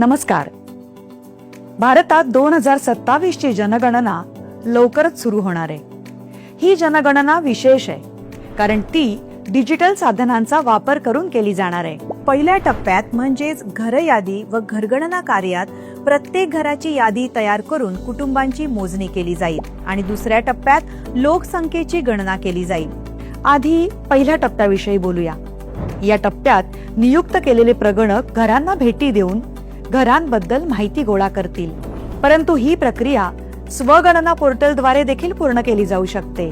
नमस्कार. भारतात 2027 ची जनगणना लवकरच सुरू होणार आहे. ही जनगणना विशेष आहे कारण ती डिजिटल साधनांचा वापर करून केली जाणार आहे. पहिल्या टप्प्यात म्हणजेच घर यादी व घरगणना कार्यात प्रत्येक घराची यादी तयार करून कुटुंबांची मोजणी केली जाईल आणि दुसऱ्या टप्प्यात लोकसंख्येची गणना केली जाईल. आधी पहिल्या टप्प्याविषयी बोलूया. या टप्प्यात नियुक्त केलेले प्रगणक घरांना भेटी देऊन घरांबद्दल माहिती गोळा करतील. परंतु ही प्रक्रिया स्वगणना पोर्टलद्वारे देखील पूर्ण केली जाऊ शकते.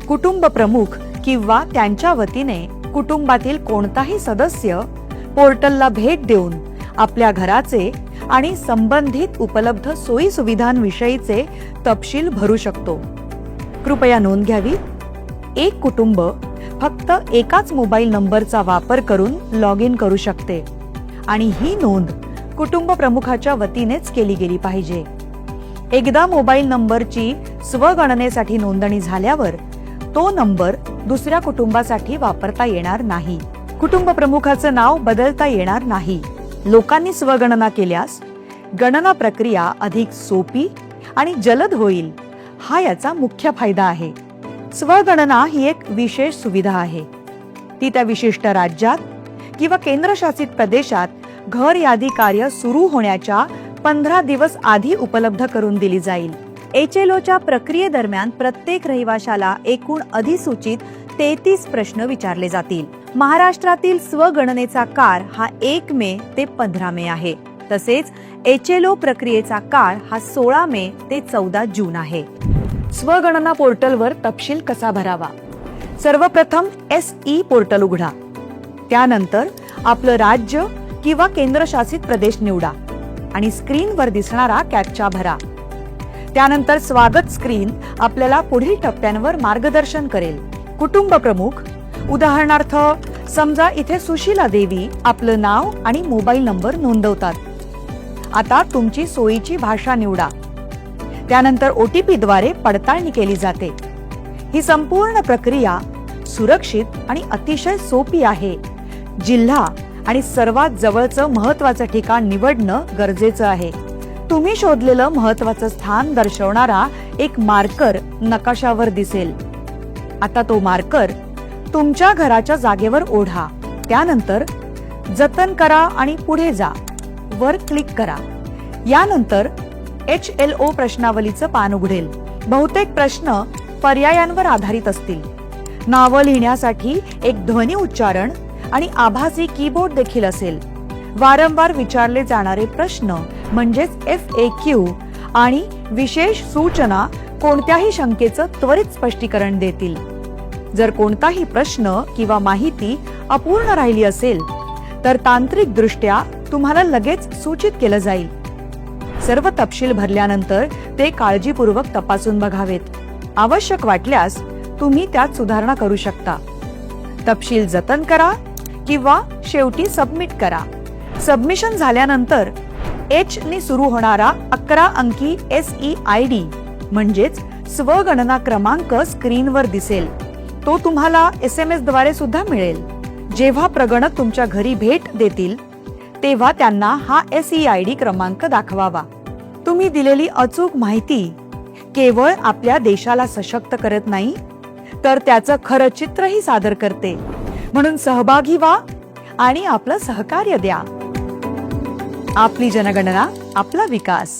कुटुंब प्रमुख किंवा त्यांच्या वतीने कुटुंबातील कोणताही सदस्य पोर्टलला भेट देऊन आपल्या घराचे आणि संबंधित उपलब्ध सोयी सुविधांविषयीचे तपशील भरू शकतो. कृपया नोंद घ्यावी. एक कुटुंब फक्त एकाच मोबाईल नंबरचा वापर करून लॉग इन करू शकते आणि ही नोंद कुटुंब प्रमुखाच्या वतीनेच केली गेली पाहिजे. एकदा मोबाईल नंबरची स्वगणनेसाठी नोंदणी झाल्यावर तो नंबर दुसऱ्या कुटुंबासाठी वापरता येणार नाही. कुटुंब प्रमुखाचं नाव बदलता येणार नाही. लोकांनी स्वगणना केल्यास गणना प्रक्रिया अधिक सोपी आणि जलद होईल. हा याचा मुख्य फायदा आहे. स्वगणना ही एक विशेष सुविधा आहे. ती त्या विशिष्ट राज्यात किंवा केंद्रशासित प्रदेशात घर यादी कार्य सुरू होण्याच्या 15 दिवस आधी उपलब्ध करून दिली जाईल. HLOच्या प्रक्रियेदरम्यान प्रत्येक रहिवाशाला एकूण अधिसूचित 33 प्रश्न विचारले जातील. महाराष्ट्रातील स्वगणनेचा काळ हा 1 मे ते 15 मे आहे. तसेच HLO प्रक्रियेचा काळ हा 16 मे ते 14 जून आहे. स्वगणना पोर्टलवर तपशील कसा भरावा? सर्वप्रथम SE पोर्टल उघडा. त्यानंतर आपलं राज्य किंवा केंद्रशासित प्रदेश निवडा आणि स्क्रीनवर दिसणारा कॅप्चा भरा. त्यानंतर स्वागत स्क्रीन आपल्याला पुढील टप्प्यांवर मार्गदर्शन करेल. कुटुंब प्रमुख, उदाहरणार्थ समजा इथे सुशीला देवी आपलं नाव आणि मोबाईल नंबर नोंदवतात. आता तुमची सोयीची भाषा निवडा. त्यानंतर OTP द्वारे पडताळणी केली जाते. ही संपूर्ण प्रक्रिया सुरक्षित आणि अतिशय सोपी आहे. जिल्हा आणि सर्वात जवळचं महत्वाचं ठिकाण निवडणं गरजेचं आहे. तुम्ही शोधलेलं महत्वाचं स्थान दर्शवणारा एक मार्कर नकाशावर दिसेल. आता तो मार्कर तुमच्या घराच्या जागेवर ओढा. त्यानंतर जतन करा आणि पुढे जा वर क्लिक करा. यानंतर HLO प्रश्नावलीचं पान उघडेल. बहुतेक प्रश्न पर्यायांवर आधारित असतील. नावं लिहिण्यासाठी एक ध्वनी उच्चारण आणि आभासी कीबोर्ड देखील असेल. वारंवार विचारले जाणारे प्रश्न म्हणजेच FAQ आणि विशेष सूचना कोणत्याही शंकेचं त्वरित स्पष्टीकरण देतील. जर कोणताही प्रश्न किंवा माहिती अपूर्ण राहिली असेल तर तांत्रिकदृष्ट्या तुम्हाला लगेच सूचित केलं जाईल. सर्व तपशील भरल्यानंतर ते काळजीपूर्वक तपासून बघावेत. आवश्यक वाटल्यास तुम्ही त्यात सुधारणा करू शकता. तपशील जतन करा किंवा शेवटी सबमिट करा. सबमिशन झाल्यानंतर H ने सुरू होणारा 11 अंकी SEID म्हणजेच स्वगणना क्रमांक स्क्रीनवर दिसेल. तो तुम्हाला SMS द्वारे सुद्धा मिळेल. जेव्हा प्रगणक तुमच्या घरी भेट देतील तेव्हा त्यांना हा SEID क्रमांक दाखवावा. तुम्ही दिलेली अचूक माहिती केवळ आपल्या देशाला सशक्त करत नाही तर त्याचं खरं चित्रही सादर करते. म्हणून सहभागी व्हा आणि आपलं सहकार्य द्या. आपली जनगणना, आपला विकास.